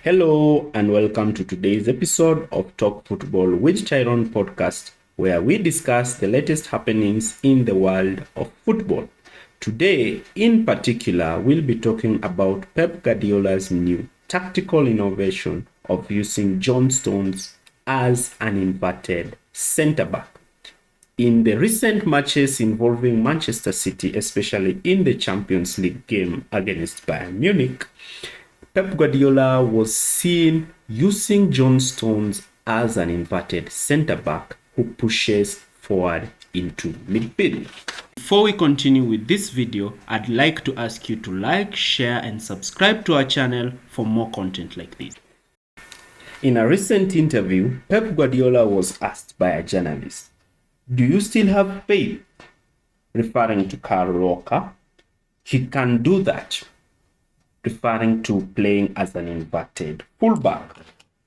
Hello and welcome to today's episode of Talk Football with Tyrone podcast, where we discuss the latest happenings in the world of football. Today, in particular, we'll be talking about Pep Guardiola's new tactical innovation of using John Stones as an inverted centre-back. In the recent matches involving Manchester City, especially in the Champions League game against Bayern Munich, Pep Guardiola was seen using John Stones as an inverted centre-back who pushes forward into midfield. Before we continue with this video, I'd like to ask you to like, share and subscribe to our channel for more content like this. In a recent interview, Pep Guardiola was asked by a journalist, "Do you still have faith?" referring to Kyle Walker. "He can do that," referring to playing as an inverted fullback.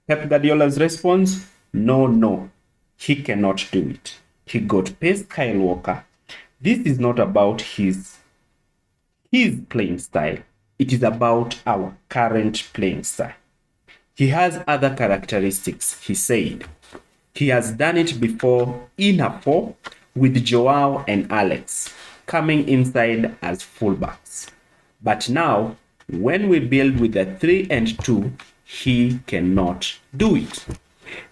Pep Guardiola's response, no, he cannot do it. He got past Kyle Walker. This is not about his playing style. It is about our current playing style. He has other characteristics, he said. He has done it before in a 4 with Joao and Alex coming inside as fullbacks. But now, when we build with a 3 and 2, he cannot do it.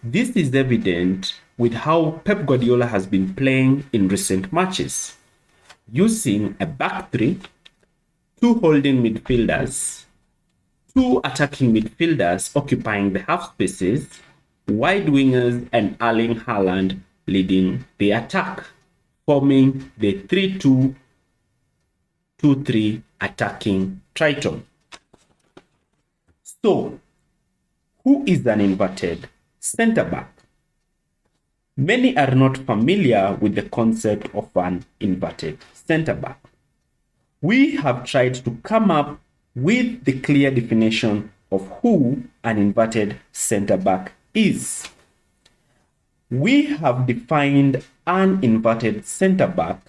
This is evident with how Pep Guardiola has been playing in recent matches, using a back 3, 2 holding midfielders, 2 attacking midfielders occupying the half spaces, wide wingers and Erling Haaland leading the attack, forming the 3-2-2-3 attacking triton. So, who is an inverted centre-back? Many are not familiar with the concept of an inverted centre-back. We have tried to come up with the clear definition of who an inverted centre-back is. We have defined an inverted centre-back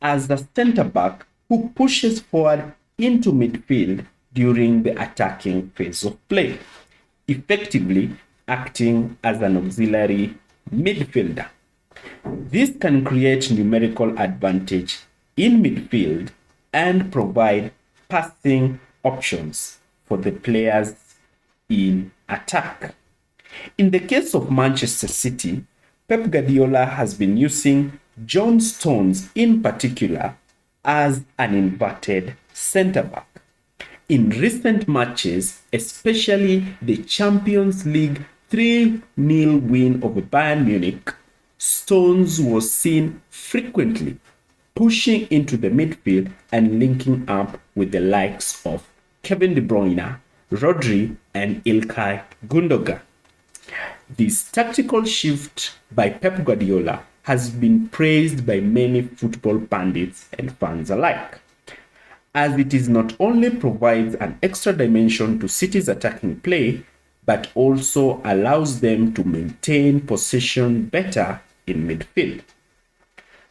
as the centre-back who pushes forward into midfield during the attacking phase of play, effectively acting as an auxiliary midfielder. This can create numerical advantage in midfield and provide passing options for the players in attack. In the case of Manchester City, Pep Guardiola has been using John Stones in particular as an inverted centre-back. In recent matches, especially the Champions League 3-0 win over Bayern Munich, Stones was seen frequently pushing into the midfield and linking up with the likes of Kevin De Bruyne, Rodri and Ilkay Gundogan. This tactical shift by Pep Guardiola has been praised by many football pundits and fans alike, as it is not only provides an extra dimension to City's attacking play, but also allows them to maintain possession better in midfield.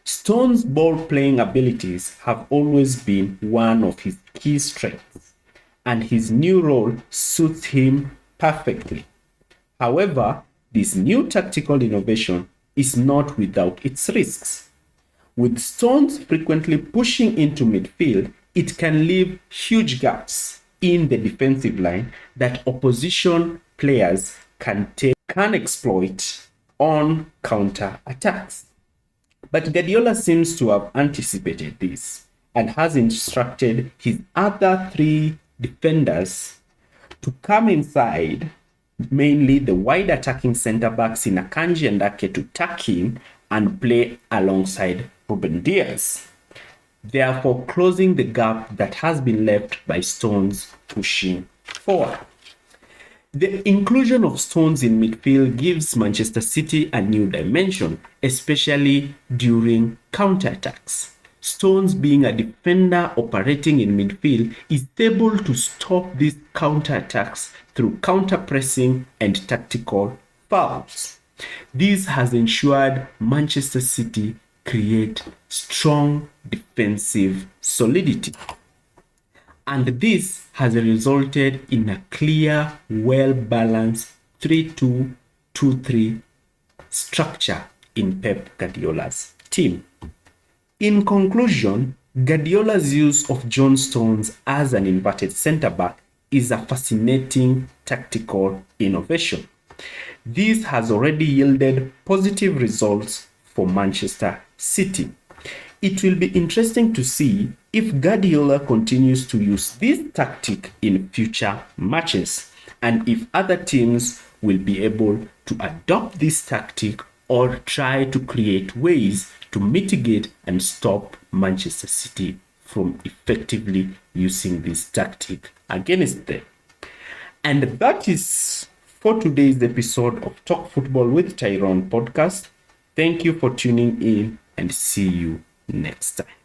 Stone's ball-playing abilities have always been one of his key strengths, and his new role suits him perfectly. However, this new tactical innovation is not without its risks. With Stones frequently pushing into midfield, it can leave huge gaps in the defensive line that opposition players can exploit on counter-attacks. But Guardiola seems to have anticipated this and has instructed his other 3 defenders to come inside, mainly the wide attacking centre-backs in Akanji and Ake, to tuck in and play alongside Ruben Dias, therefore closing the gap that has been left by Stones pushing forward. The inclusion of Stones in midfield gives Manchester City a new dimension, especially during counterattacks. Stones, being a defender operating in midfield, is able to stop these counterattacks through counter-pressing and tactical fouls. This has ensured Manchester City create strong defensive solidity. And this has resulted in a clear, well-balanced 3-2-2-3 structure in Pep Guardiola's team. In conclusion, Guardiola's use of John Stones as an inverted centre-back is a fascinating tactical innovation. This has already yielded positive results for Manchester City. It will be interesting to see if Guardiola continues to use this tactic in future matches and if other teams will be able to adopt this tactic or try to create ways to mitigate and stop Manchester City from effectively using this tactic against them. And that is for today's episode of Talk Football with Tyrone podcast. Thank you for tuning in and see you next time.